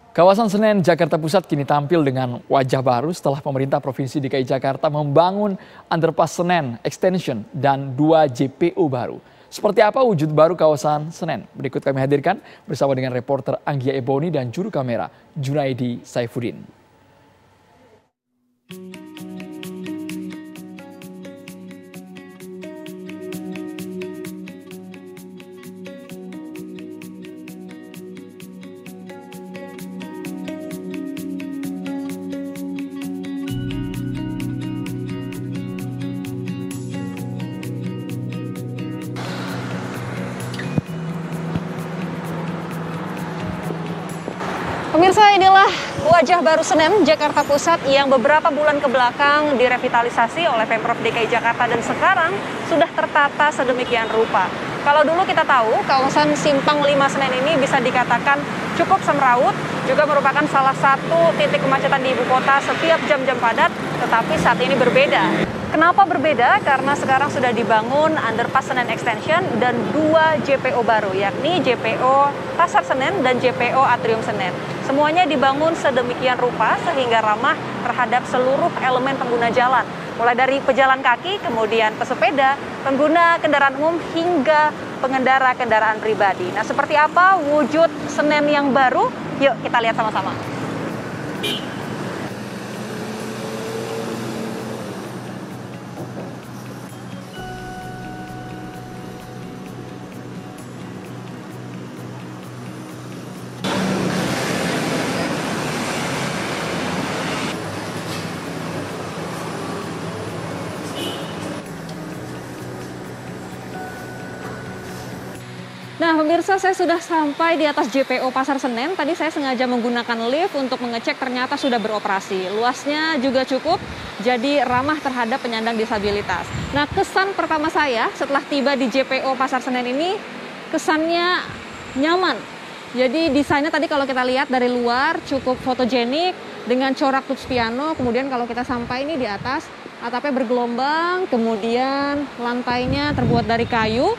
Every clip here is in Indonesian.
Kawasan Senen, Jakarta Pusat kini tampil dengan wajah baru setelah pemerintah Provinsi DKI Jakarta membangun underpass Senen Extension dan 2 JPO baru. Seperti apa wujud baru kawasan Senen? Berikut kami hadirkan bersama dengan reporter Anggia Eboni dan juru kamera Junaidi Saifuddin. Pemirsa, inilah wajah baru Senen, Jakarta Pusat yang beberapa bulan kebelakang direvitalisasi oleh Pemprov DKI Jakarta dan sekarang sudah tertata sedemikian rupa. Kalau dulu kita tahu kawasan Simpang 5 Senen ini bisa dikatakan cukup semrawut, juga merupakan salah satu titik kemacetan di ibu kota setiap jam-jam padat, tetapi saat ini berbeda. Kenapa berbeda? Karena sekarang sudah dibangun underpass Senen Extension dan 2 JPO baru, yakni JPO Pasar Senen dan JPO Atrium Senen. Semuanya dibangun sedemikian rupa sehingga ramah terhadap seluruh elemen pengguna jalan. Mulai dari pejalan kaki, kemudian pesepeda, pengguna kendaraan umum, hingga pengendara kendaraan pribadi. Nah, seperti apa wujud Senen yang baru? Yuk kita lihat sama-sama. Nah, pemirsa, saya sudah sampai di atas JPO Pasar Senen. Tadi saya sengaja menggunakan lift untuk mengecek, ternyata sudah beroperasi. Luasnya juga cukup, jadi ramah terhadap penyandang disabilitas. Nah, kesan pertama saya setelah tiba di JPO Pasar Senen ini, kesannya nyaman. Jadi desainnya tadi kalau kita lihat dari luar cukup fotogenik dengan corak tuts piano. Kemudian kalau kita sampai ini di atas, atapnya bergelombang, kemudian lantainya terbuat dari kayu.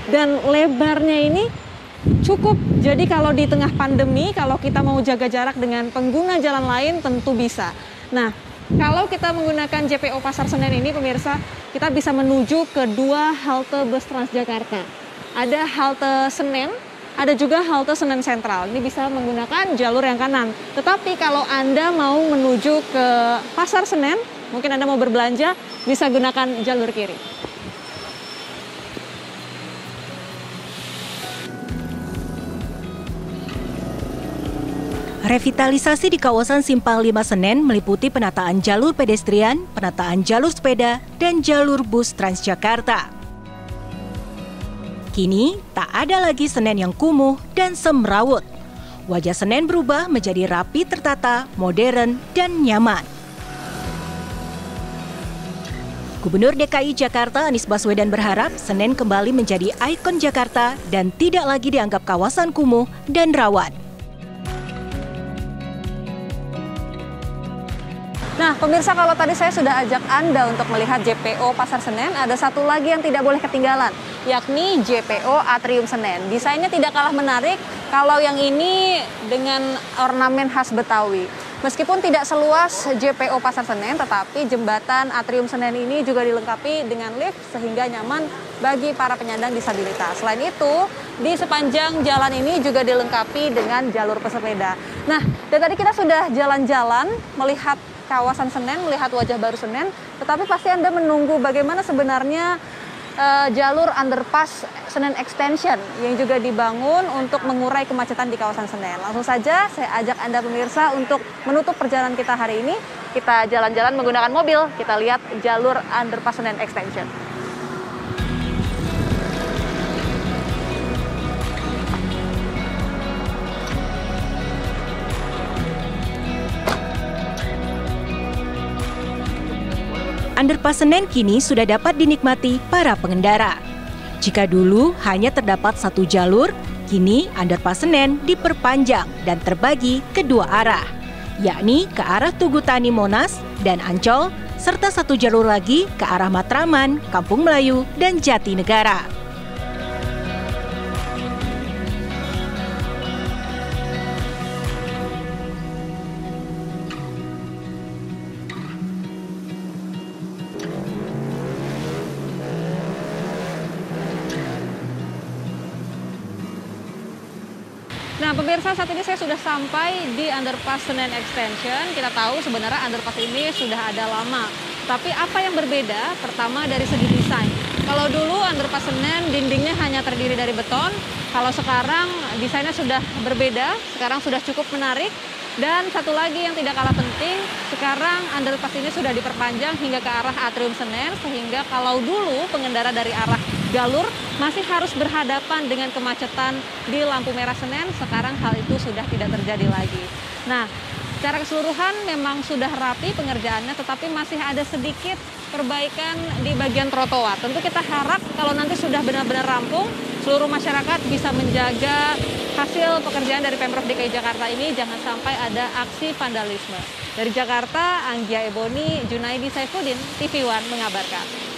Dan lebarnya ini cukup, jadi kalau di tengah pandemi, kalau kita mau jaga jarak dengan pengguna jalan lain tentu bisa. Nah, kalau kita menggunakan JPO Pasar Senen ini, pemirsa, kita bisa menuju ke 2 halte bus Transjakarta. Ada halte Senen, ada juga halte Senen Sentral. Ini bisa menggunakan jalur yang kanan. Tetapi kalau Anda mau menuju ke Pasar Senen, mungkin Anda mau berbelanja, bisa gunakan jalur kiri. Revitalisasi di kawasan Simpang 5 Senen meliputi penataan jalur pedestrian, penataan jalur sepeda, dan jalur bus Transjakarta. Kini, tak ada lagi Senen yang kumuh dan semrawut. Wajah Senen berubah menjadi rapi tertata, modern, dan nyaman. Gubernur DKI Jakarta Anies Baswedan berharap Senen kembali menjadi ikon Jakarta dan tidak lagi dianggap kawasan kumuh dan rawan. Nah, pemirsa, kalau tadi saya sudah ajak Anda untuk melihat JPO Pasar Senen, ada satu lagi yang tidak boleh ketinggalan, yakni JPO Atrium Senen. Desainnya tidak kalah menarik, kalau yang ini dengan ornamen khas Betawi. Meskipun tidak seluas JPO Pasar Senen, tetapi jembatan Atrium Senen ini juga dilengkapi dengan lift sehingga nyaman bagi para penyandang disabilitas. Selain itu, di sepanjang jalan ini juga dilengkapi dengan jalur pesepeda. Nah, dan tadi kita sudah jalan-jalan melihat kawasan Senen, melihat wajah baru Senen, tetapi pasti Anda menunggu bagaimana sebenarnya jalur underpass Senen Extension yang juga dibangun untuk mengurai kemacetan di kawasan Senen. Langsung saja saya ajak Anda pemirsa untuk menutup perjalanan kita hari ini. Kita jalan-jalan menggunakan mobil, kita lihat jalur underpass Senen Extension. Underpass Senen kini sudah dapat dinikmati para pengendara. Jika dulu hanya terdapat 1 jalur, kini underpass Senen diperpanjang dan terbagi ke 2 arah, yakni ke arah Tugu Tani Monas dan Ancol, serta 1 jalur lagi ke arah Matraman, Kampung Melayu, dan Jatinegara. pemirsa, saat ini saya sudah sampai di Underpass Senen Extension. Kita tahu sebenarnya underpass ini sudah ada lama. Tapi apa yang berbeda? Pertama dari segi desain. Kalau dulu underpass Senen dindingnya hanya terdiri dari beton. Kalau sekarang desainnya sudah berbeda, sekarang sudah cukup menarik. Dan satu lagi yang tidak kalah penting, sekarang underpass ini sudah diperpanjang hingga ke arah Atrium Senen, sehingga kalau dulu pengendara dari arah Galur masih harus berhadapan dengan kemacetan di lampu merah Senen, sekarang hal itu sudah tidak terjadi lagi. Nah, secara keseluruhan memang sudah rapi pengerjaannya, tetapi masih ada sedikit perbaikan di bagian trotoar. Tentu kita harap kalau nanti sudah benar-benar rampung, seluruh masyarakat bisa menjaga hasil pekerjaan dari Pemprov DKI Jakarta ini, jangan sampai ada aksi vandalisme. Dari Jakarta, Anggia Eboni, Junaidi Saifuddin, TV One mengabarkan.